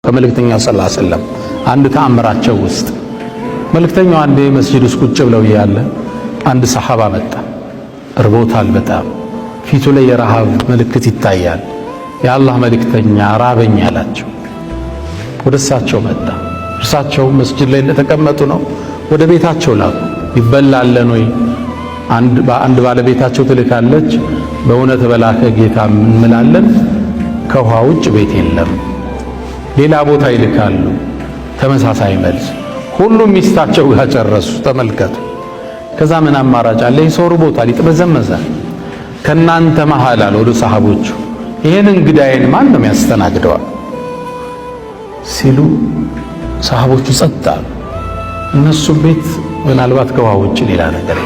ከመልእክተኛው ሰለላሁ ዐለይሂ ወሰለም አንድ ተአምራቸው ውስጥ መልእክተኛው አንዴ መስጂድ ውስጥ ቁጭ ብለው እያለ አንድ ሰሐባ መጣ። እርቦታል በጣም ፊቱ ላይ የረሃብ ምልክት ይታያል። የአላህ መልእክተኛ ራበኝ አላቸው። ወደ እሳቸው መጣ። እርሳቸው መስጂድ ላይ እንደተቀመጡ ነው ወደ ቤታቸው ላኩ። ይበላለን ወይ? አንድ ባለቤታቸው ትልካለች። በእውነት በላከ ጌታ እንምላለን፣ ከውሃ ውጭ ቤት የለም። ሌላ ቦታ ይልካሉ፣ ተመሳሳይ መልስ። ሁሉም ሚስታቸው ጋር ጨረሱ። ተመልከቱ። ከዛ ምን አማራጭ አለ? ይሰሩ ቦታ ይጥመዘመዛል። ከናንተ መሃል አለ ወደ ሰሃቦቹ ይሄን እንግዳዬን ማን ነው ያስተናግደዋል ሲሉ ሰሃቦቹ ጸጥ አሉ። እነሱ ቤት ምናልባት ከውሃ ውጭ ሌላ ነገር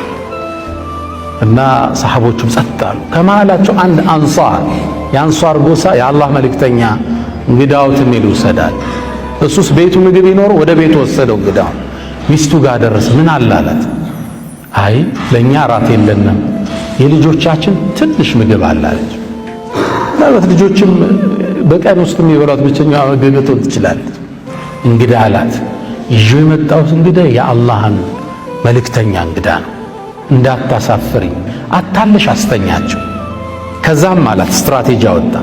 እና ሰሃቦቹም ጸጥ አሉ። ከመሃላቸው አንድ አንሷር የአንሷር ጎሳ የአላህ መልእክተኛ እንግዳውትን ይልውሰዳል። እሱስ ቤቱ ምግብ ይኖረው ወደ ቤቱ ወሰደው። እንግዳው ሚስቱ ጋር ደረሰ። ምን አላላት? አይ ለኛ ራት የለንም፣ የልጆቻችን ትንሽ ምግብ አላለች። ማለት ልጆችም በቀን ውስጥ የሚበሏት ብቸኛዋ ምግብ ልትሆን ትችላለች። እንግዳ አላት። ይዤ የመጣሁት እንግዳ የአላህን መልእክተኛ እንግዳ ነው፣ እንዳታሳፍሪኝ አታለሽ አስተኛቸው። ከዛም አላት ስትራቴጂ አወጣ።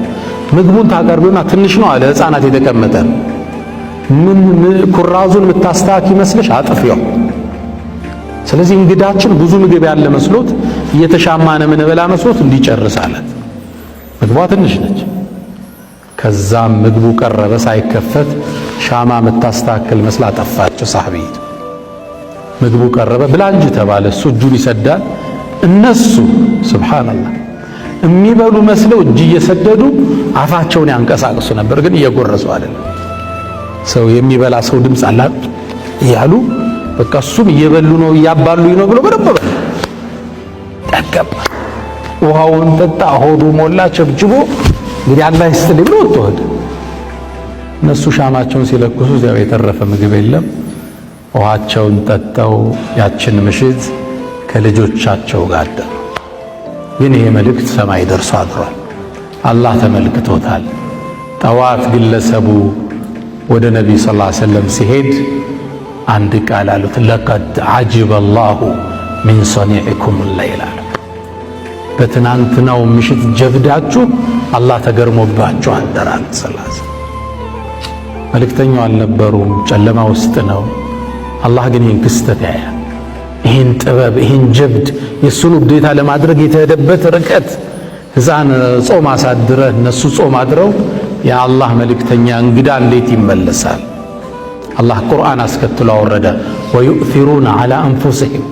ምግቡን ታቀርቢውና ትንሽ ነው አለ ሕፃናት የተቀመጠ ምን ኩራዙን የምታስተካክ ይመስልሽ አጥፊው። ስለዚህ እንግዳችን ብዙ ምግብ ያለ መስሎት እየተሻማነ ምን በላ መስሎት እንዲጨርስ አላት። ምግቧ ትንሽ ነች። ከዛም ምግቡ ቀረበ ሳይከፈት ሻማ የምታስተካክል መስላ ጠፋቸው ሰሃቢት። ምግቡ ቀረበ ብላ እንጂ ተባለ። እሱ እጁን ይሰዳል። እነሱ ሱብሃንአላህ የሚበሉ መስለው እጅ እየሰደዱ አፋቸውን ያንቀሳቅሱ ነበር፣ ግን እየጎረሱ አይደለም። ሰው የሚበላ ሰው ድምፅ አላት እያሉ በቃ እሱም እየበሉ ነው እያባሉኝ ነው ብሎ በደንብ ጠገባ። ውሃውን ጠጣ፣ ሆዱ ሞላ፣ ቸብችቦ እንግዲህ አላህ ይስጥልኝ ብሎ ወጥቶ ሄደ። እነሱ ሻማቸውን ሲለኩሱ እዚያው የተረፈ ምግብ የለም። ውሃቸውን ጠጣው። ያችን ምሽት ከልጆቻቸው ጋር አደሩ። ግን ይሄ መልእክት ሰማይ ደርሶ አድሯል። አላህ ተመልክቶታል። ጠዋት ግለሰቡ ወደ ነቢዩ ሰለላሁ ዐለይሂ ወሰለም ሲሄድ አንድ ቃል አሉት፣ ለቀድ ዐጅበ አላሁ ሚን ሰኒዒኩም ለይላ። በትናንትናው ምሽት ጀብዳችሁ አላህ ተገርሞባችሁ አደራል። ሰላሳ መልእክተኛው አልነበሩም፣ ጨለማ ውስጥ ነው። አላህ ግን ይህን ክስተት ያያል። ይህን ጥበብ፣ ይህን ጀብድ፣ የእሱን ውዴታ ለማድረግ የተሄደበት ርቀት። ሕፃን ጾም አሳድረህ እነሱ ጾም አድረው የአላህ መልእክተኛ እንግዳ እንዴት ይመለሳል? አላህ ቁርአን አስከትሎ አወረደ፣ ወዩእሲሩነ ዐላ አንፉሲሂም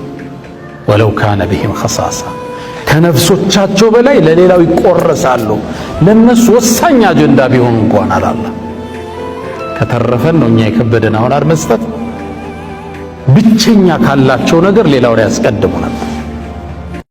ወለው ካነ ቢሂም ኸሳሳ። ከነፍሶቻቸው በላይ ለሌላው ይቆረሳሉ፣ ለነሱ ወሳኝ አጀንዳ ቢሆን እንኳን አላላ። ከተረፈን ነው እኛ የከበደን አሁን መስጠት። ብቸኛ ካላቸው ነገር ሌላው ላይ ያስቀድሙ ነበር።